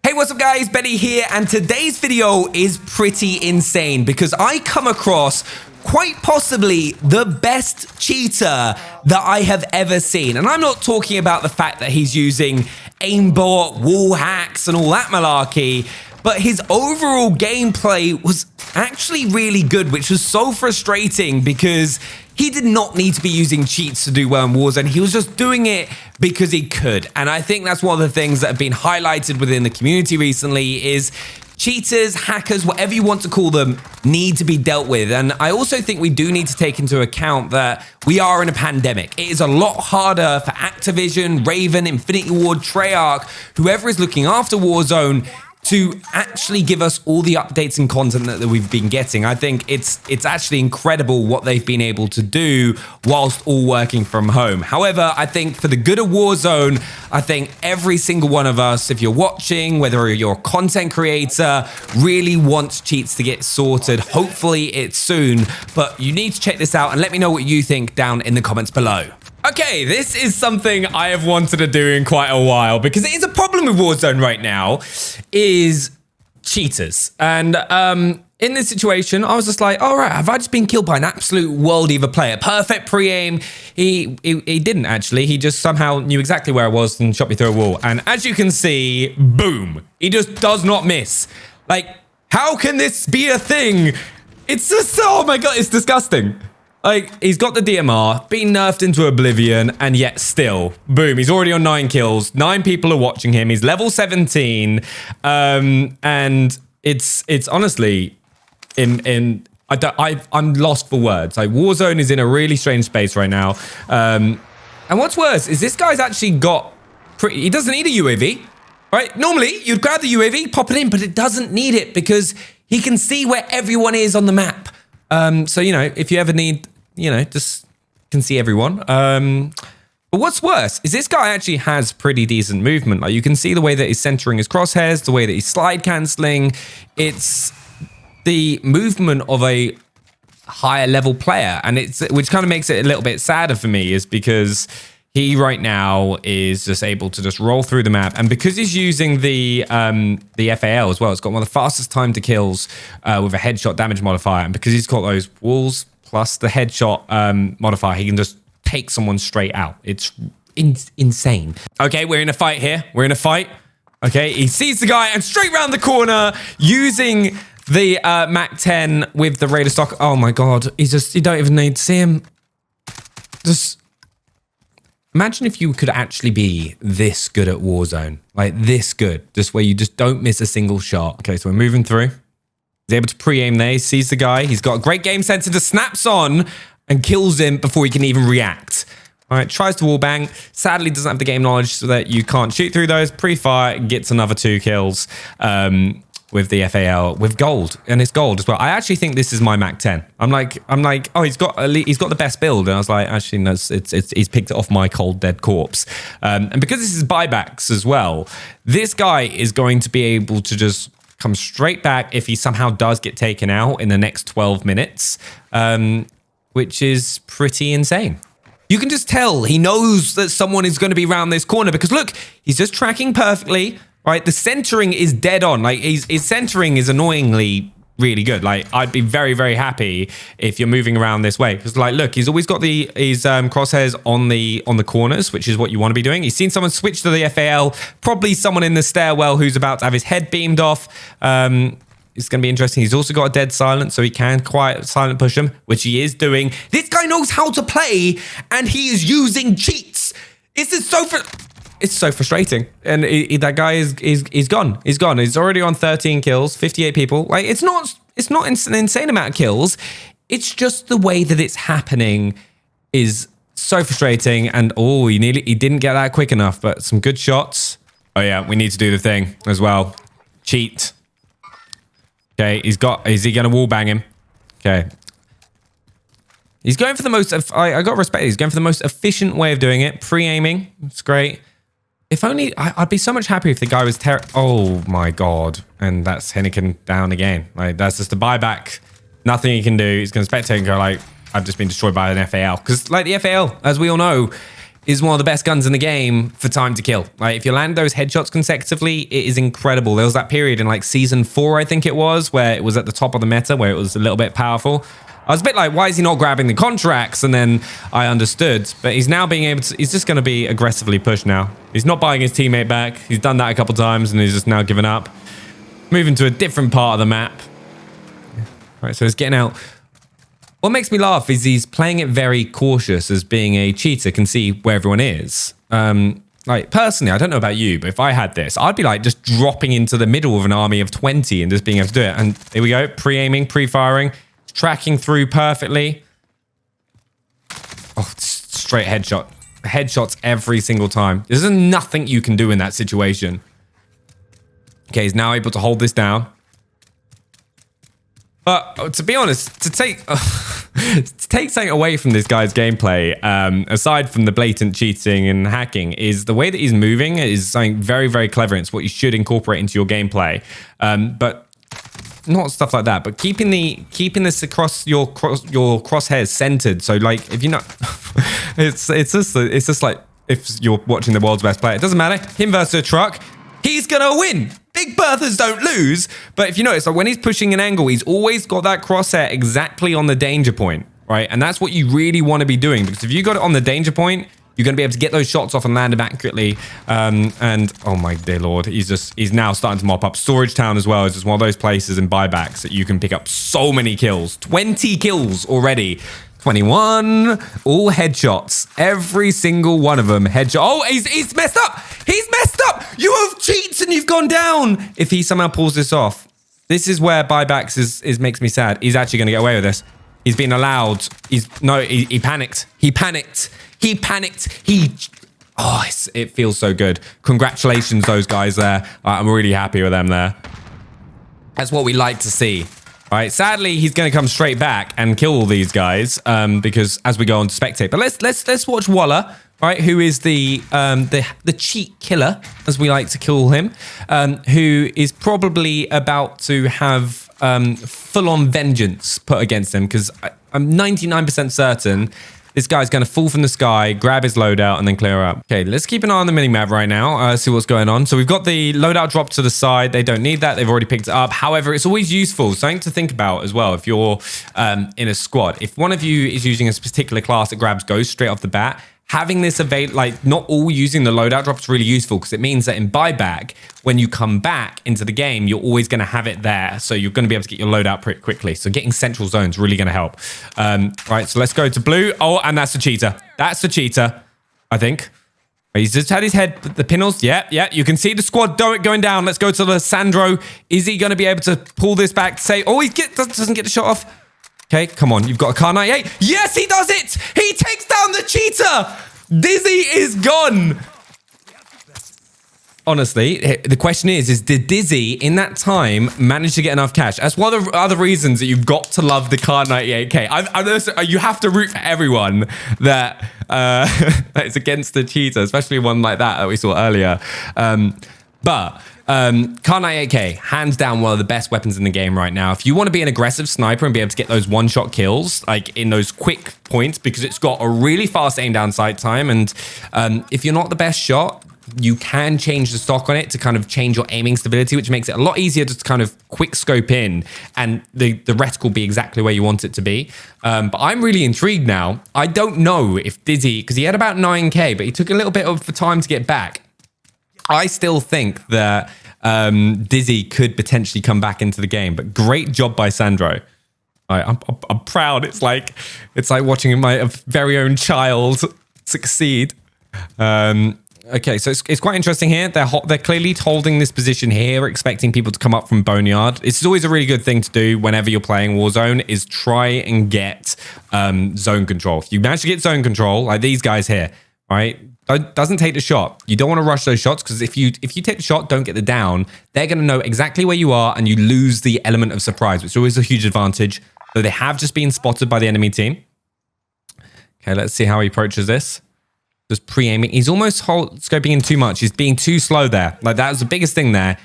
Hey, what's up guys, Benny here, and today's video is pretty insane because I come across quite possibly the best cheater that I have ever seen. And I'm not talking about the fact that he's using aimbot, wall hacks and all that malarkey, but his overall gameplay was actually really good, which was so frustrating because he did not need to be using cheats to do well in Warzone. He was just doing it because he could. And I think that's one of the things that have been highlighted within the community recently is cheaters, hackers, whatever you want to call them, need to be dealt with. And I also think we do need to take into account that we are in a pandemic. It is a lot harder for Activision, Raven, Infinity Ward, Treyarch, whoever is looking after Warzone, to actually give us all the updates and content that we've been getting. I think it's actually incredible what they've been able to do whilst all working from home. However, I think for the good of Warzone, I think every single one of us, if you're watching, whether you're a content creator, really wants cheats to get sorted. Hopefully it's soon, but you need to check this out and let me know what you think down in the comments below. Okay, this is something I have wanted to do in quite a while because it is a problem with Warzone right now, is cheaters. And in this situation, I was just like, all right, have I just been killed by an absolute world eater player? Perfect pre-aim. He didn't actually. He just somehow knew exactly where I was and shot me through a wall. And as you can see, boom, he just does not miss. Like, how can this be a thing? It's just, oh my God, it's disgusting. Like, he's got the DMR, been nerfed into oblivion, and yet still, boom, he's already on 9 kills. 9 people are watching him. He's level 17. And it's honestly, I'm lost for words. Like, Warzone is in a really strange space right now. And what's worse is this guy's actually got he doesn't need a UAV, right? Normally, you'd grab the UAV, pop it in, but it doesn't need it because he can see where everyone is on the map. So, you know, if you ever need, you know, just can see everyone. But what's worse is this guy actually has pretty decent movement. Like, you can see the way that he's centering his crosshairs, the way that he's slide canceling. It's the movement of a higher level player. And which kind of makes it a little bit sadder for me, is because he right now is just able to just roll through the map. And because he's using the FAL as well, it's got one of the fastest time to kills with a headshot damage modifier. And because he's got those walls plus the headshot modifier, he can just take someone straight out. It's insane. Okay, we're in a fight here. We're in a fight. Okay, he sees the guy and straight around the corner using the MAC-10 with the radar stock. Oh my God, you don't even need to see him. Just imagine if you could actually be this good at Warzone, like this good, just where you just don't miss a single shot. Okay, so we're moving through. He's able to pre-aim there. He sees the guy. He's got a great game sensor, just snaps on and kills him before he can even react. All right, tries to wallbang. Sadly, doesn't have the game knowledge so that you can't shoot through those. Pre-fire, gets another 2 kills with the FAL, with gold, and it's gold as well. I actually think this is my MAC-10. I'm like, oh, he's got the best build, and I was like, actually, no, he's picked it off my cold dead corpse. And because this is buybacks as well, this guy is going to be able to just come straight back if he somehow does get taken out in the next 12 minutes, which is pretty insane. You can just tell he knows that someone is going to be around this corner because look, he's just tracking perfectly, right? The centering is dead on. Like, his centering is annoyingly really good. Like, I'd be very, very happy if you're moving around this way. Because, like, look, he's always got his crosshairs on the corners, which is what you want to be doing. He's seen someone switch to the FAL, probably someone in the stairwell who's about to have his head beamed off. It's going to be interesting. He's also got a dead silent, so he can quiet silent push him, which he is doing. This guy knows how to play, and he is using cheats. It's so frustrating. And that guy is gone. He's gone. He's already on 13 kills, 58 people. Like, it's not an insane amount of kills. It's just the way that it's happening is so frustrating. And oh, he didn't get that quick enough, but some good shots. Oh yeah, we need to do the thing as well. Cheat. Okay, is he going to wallbang him? Okay. He's going for the most, I got to respect it. He's going for the most efficient way of doing it. Pre-aiming. It's great. If only, I'd be so much happier if the guy was oh my God. And that's Henneken down again. Like, that's just a buyback. Nothing he can do. He's going to spectate and go like, I've just been destroyed by an FAL. Because like the FAL, as we all know, is one of the best guns in the game for time to kill. Like, if you land those headshots consecutively, it is incredible. There was that period in like season 4, I think it was, where it was at the top of the meta, where it was a little bit powerful. I was a bit like, why is he not grabbing the contracts? And then I understood, but he's now being able to, he's just going to be aggressively pushed now. He's not buying his teammate back. He's done that a couple times and he's just now given up. Moving to a different part of the map. All right, so he's getting out. What makes me laugh is he's playing it very cautious, as being a cheater can see where everyone is. Like, personally, I don't know about you, but if I had this, I'd be like just dropping into the middle of an army of 20 and just being able to do it. And here we go, pre-aiming, pre-firing, tracking through perfectly. Oh, straight headshot. Headshots every single time. There's nothing you can do in that situation. Okay, he's now able to hold this down. But to be honest, to take something away from this guy's gameplay, aside from the blatant cheating and hacking, is the way that he's moving is something very, very clever. It's what you should incorporate into your gameplay. But not stuff like that. But keeping this across your crosshairs centered. So like, if you're not, it's just like if you're watching the world's best player. It doesn't matter. Him versus a truck. He's gonna win. Big Berthas don't lose. But if you notice, like when he's pushing an angle, he's always got that crosshair exactly on the danger point, right? And that's what you really want to be doing, because if you got it on the danger point, you're gonna be able to get those shots off and land them accurately. And oh my dear Lord, he's now starting to mop up. Storage Town as well is just one of those places in buybacks that you can pick up so many kills. 20 kills already. 21, all headshots. Every single one of them headshot. Oh, he's messed up. He's messed up. You have cheats and you've gone down. If he somehow pulls this off, this is where buybacks is makes me sad. He's actually going to get away with this. He's been allowed. He panicked. He panicked. Oh, it feels so good. Congratulations, those guys there. I'm really happy with them there. That's what we like to see. All right, sadly, he's going to come straight back and kill all these guys because as we go on to spectate. But let's watch Waller, right? Who is the cheat killer, as we like to call him, who is probably about to have full-on vengeance put against him, because I'm 99% certain this guy's going to fall from the sky, grab his loadout, and then clear up. Okay, let's keep an eye on the minimap right now, see what's going on. So we've got the loadout drop to the side. They don't need that. They've already picked it up. However, it's always useful. Something to think about as well if you're in a squad. If one of you is using a particular class that grabs ghosts straight off the bat, having this available, like not all using the loadout drop is really useful, because it means that in buyback, when you come back into the game, you're always going to have it there. So you're going to be able to get your loadout pretty quickly. So getting central zones really going to help. Right, so let's go to blue. Oh, and that's the cheater. That's the cheater, I think. He's just had his head, the pinnels. Yeah. You can see the squad going down. Let's go to the Sandro. Is he going to be able to pull this back to say, oh, he doesn't get the shot off? Okay, come on. You've got a car 98. Yes, he does it. He takes down the cheater. Dizzy is gone. Honestly, the question is did Dizzy in that time manage to get enough cash? That's one of the other reasons that you've got to love the car 98K. You have to root for everyone that is against the cheater, especially one like that we saw earlier. Car 98K, hands down one of the best weapons in the game right now. If you want to be an aggressive sniper and be able to get those one-shot kills, like in those quick points, because it's got a really fast aim down sight time, and if you're not the best shot, you can change the stock on it to kind of change your aiming stability, which makes it a lot easier to kind of quick scope in, and the reticle will be exactly where you want it to be. But I'm really intrigued now. I don't know if Dizzy, because he had about 9K, but he took a little bit of the time to get back. I still think that Dizzy could potentially come back into the game, but great job by Sandro. I'm proud. It's like watching my very own child succeed. Okay, so it's quite interesting here. They're clearly holding this position here, expecting people to come up from Boneyard. It's always a really good thing to do whenever you're playing Warzone, is try and get zone control. If you manage to get zone control, like these guys here, right? Doesn't take the shot. You don't want to rush those shots, because if you take the shot, don't get the down, they're going to know exactly where you are, and you lose the element of surprise, which is always a huge advantage. So they have just been spotted by the enemy team. Okay, let's see how he approaches this. Just pre-aiming. He's almost scoping in too much. He's being too slow there. Like, that was the biggest thing there.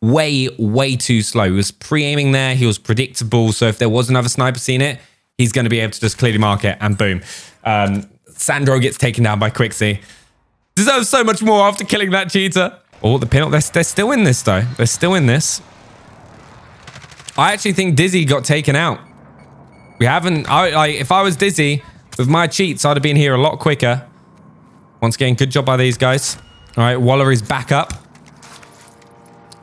Way too slow. He was pre-aiming there. He was predictable. So if there was another sniper seeing it, he's going to be able to just clearly mark it, and boom. Sandro gets taken down by Quixie. Deserves so much more after killing that cheater. Oh, the pintle. They're still in this, though. They're still in this. I actually think Dizzy got taken out. We haven't... if I was Dizzy, with my cheats, I'd have been here a lot quicker. Once again, good job by these guys. All right, Waller is back up.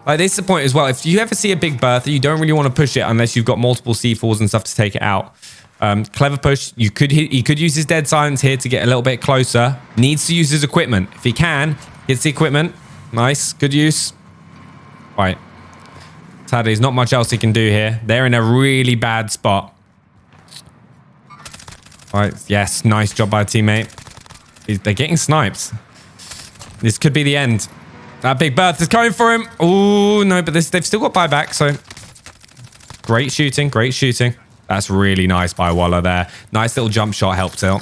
Like, this is the point as well. If you ever see a big Bertha, you don't really want to push it unless you've got multiple C4s and stuff to take it out. Clever push. He could use his dead silence here to get a little bit closer. Needs to use his equipment. If he can, gets the equipment. Nice. Good use. All right. Sadly, there's not much else he can do here. They're in a really bad spot. All right. Yes. Nice job by a teammate. They're getting sniped. This could be the end. That big Bertha is coming for him. Oh, no. But they've still got buyback. So great shooting. Great shooting. That's really nice by Waller there. Nice little jump shot helped out.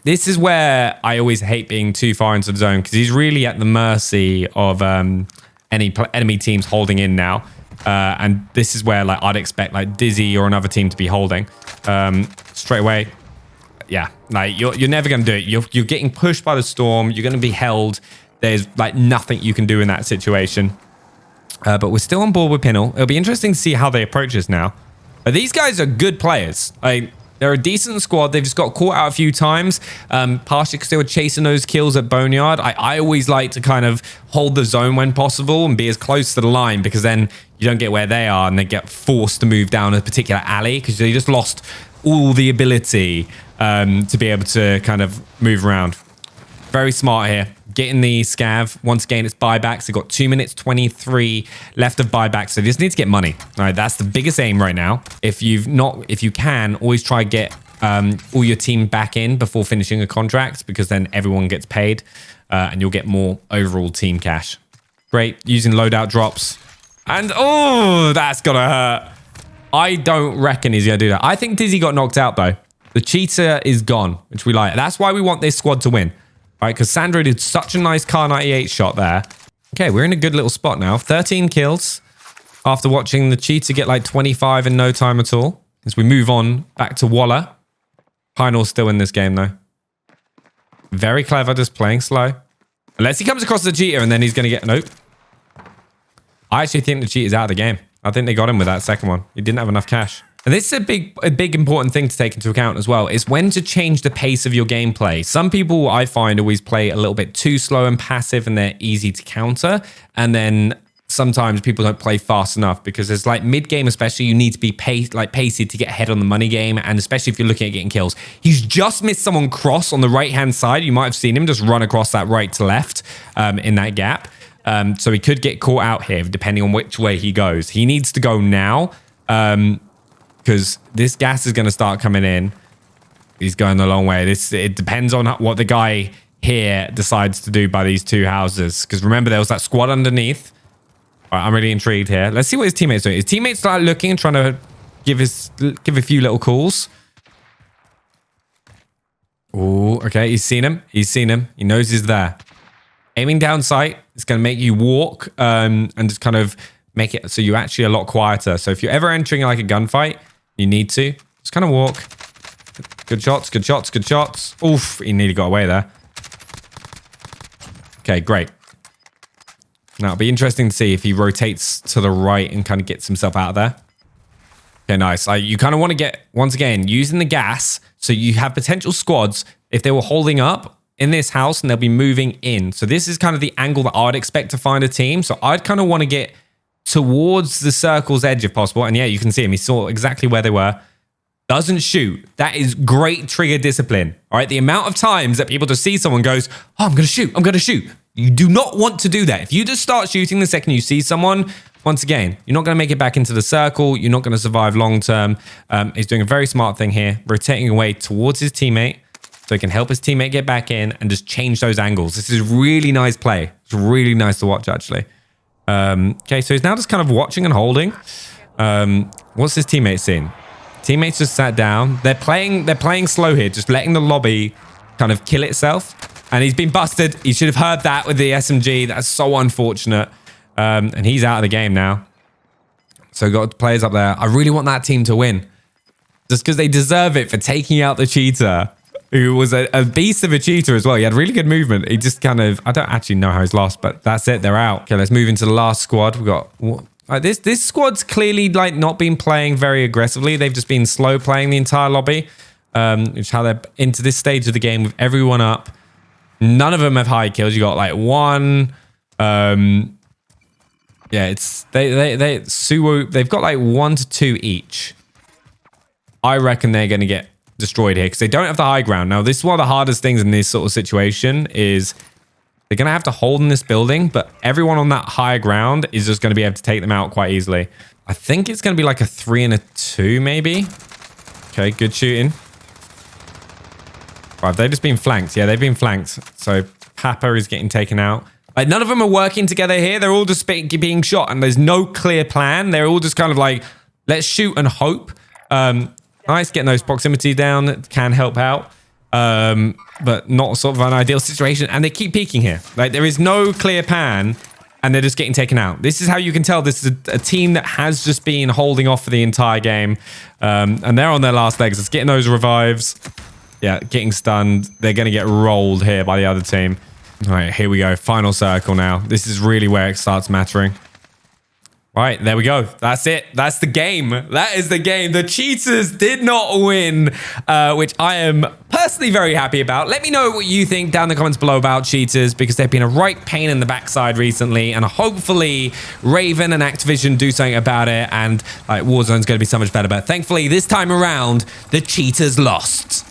This is where I always hate being too far into the zone because he's really at the mercy of any enemy teams holding in now. And this is where like I'd expect like Dizzy or another team to be holding. Straight away. Yeah, like you're never going to do it. You're getting pushed by the storm. You're going to be held. There's like nothing you can do in that situation. But we're still on board with Pinel. It'll be interesting to see how they approach this now. These guys are good players. They're a decent squad. They've just got caught out a few times, partially because they were chasing those kills at Boneyard. I always like to kind of hold the zone when possible and be as close to the line because then you don't get where they are and they get forced to move down a particular alley because they just lost all the ability to be able to kind of move around. Very smart here. Getting the scav. Once again, it's buybacks. They've got 2 minutes 23 left of buybacks. So they just need to get money. All right, that's the biggest aim right now. If you can, always try to get all your team back in before finishing a contract because then everyone gets paid and you'll get more overall team cash. Great. Using loadout drops. And oh, that's gonna hurt. I don't reckon he's gonna do that. I think Dizzy got knocked out though. The cheater is gone, which we like. That's why we want this squad to win. Right, because Sandro did such a nice Car 98 shot there. Okay, we're in a good little spot now. 13 kills after watching the cheater get like 25 in no time at all. As we move on back to Waller. Pinel's still in this game though. Very clever, just playing slow. Unless he comes across the cheater and then he's going to get... Nope. I actually think the cheater's out of the game. I think they got him with that second one. He didn't have enough cash. And this is a big important thing to take into account as well, is when to change the pace of your gameplay. Some people I find always play a little bit too slow and passive and they're easy to counter. And then sometimes people don't play fast enough because it's like mid-game especially, you need to be pacey to get ahead on the money game. And especially if you're looking at getting kills. He's just missed someone cross on the right-hand side. You might have seen him just run across that right to left in that gap. So he could get caught out here depending on which way he goes. He needs to go now. Because this gas is going to start coming in. He's going a long way. It depends on what the guy here decides to do by these two houses. Because remember, there was that squad underneath. All right, I'm really intrigued here. Let's see what his teammates are doing. His teammates start looking and trying to give a few little calls. Oh, okay. He's seen him. He's seen him. He knows he's there. Aiming down sight. It's going to make you walk and just kind of make it so you're actually a lot quieter. So if you're ever entering like a gunfight, you need to just kind of walk. Good shots, good shots, good shots. Oof, he nearly got away there. Okay, great. Now it'll be interesting to see if he rotates to the right and kind of gets himself out of there. Okay, nice. You kind of want to get, once again, using the gas so you have potential squads if they were holding up in this house and they'll be moving in. So this is kind of the angle that I'd expect to find a team. So I'd kind of want to get towards the circle's edge if possible. And yeah, you can see him. He saw exactly where they were. Doesn't shoot. That is great trigger discipline. All right. The amount of times that people just see someone goes, oh, I'm going to shoot. I'm going to shoot. You do not want to do that. If you just start shooting the second you see someone, once again, you're not going to make it back into the circle. You're not going to survive long term. He's doing a very smart thing here, rotating away towards his teammate so he can help his teammate get back in and just change those angles. This is really nice play. It's really nice to watch, actually. Okay, so he's now just kind of watching and holding. What's his teammate seeing? Teammates just sat down. They're playing slow here, just letting the lobby kind of kill itself. And he's been busted. He should have heard that with the SMG. That's so unfortunate. And he's out of the game now. So got players up there. I really want that team to win. Just because they deserve it for taking out the cheater. who was a beast of a cheater as well. He had really good movement. He just kind of, I don't actually know how he's lost, but that's it. They're out. Okay, let's move into the last squad. We've got, this squad's clearly like not been playing very aggressively. They've just been slow playing the entire lobby, which is how they're into this stage of the game with everyone up. None of them have high kills. You got like one, yeah, it's Suwoo. They've got like 1 to 2 each. I reckon they're going to get destroyed here because they don't have the high ground. Now, this is one of the hardest things in this sort of situation is they're going to have to hold in this building, but everyone on that higher ground is just going to be able to take them out quite easily. I think it's going to be like a 3 and a 2, maybe. Okay, good shooting. Right, they've just been flanked. Yeah, they've been flanked. So Papa is getting taken out. Like, none of them are working together here. They're all just being shot, and there's no clear plan. They're all just kind of like, let's shoot and hope. Nice, getting those proximity down can help out, but not sort of an ideal situation. And they keep peeking here. Like, there is no clear pan, and they're just getting taken out. This is how you can tell this is a team that has just been holding off for the entire game, and they're on their last legs. It's getting those revives. Yeah, getting stunned. They're going to get rolled here by the other team. All right, here we go. Final circle now. This is really where it starts mattering. Right, there we go. That's it. That's the game. That is the game. The cheaters did not win, which I am personally very happy about. Let me know what you think down in the comments below about cheaters, because they've been a right pain in the backside recently, and hopefully Raven and Activision do something about it, and like Warzone's going to be so much better. But thankfully, this time around, the cheaters lost.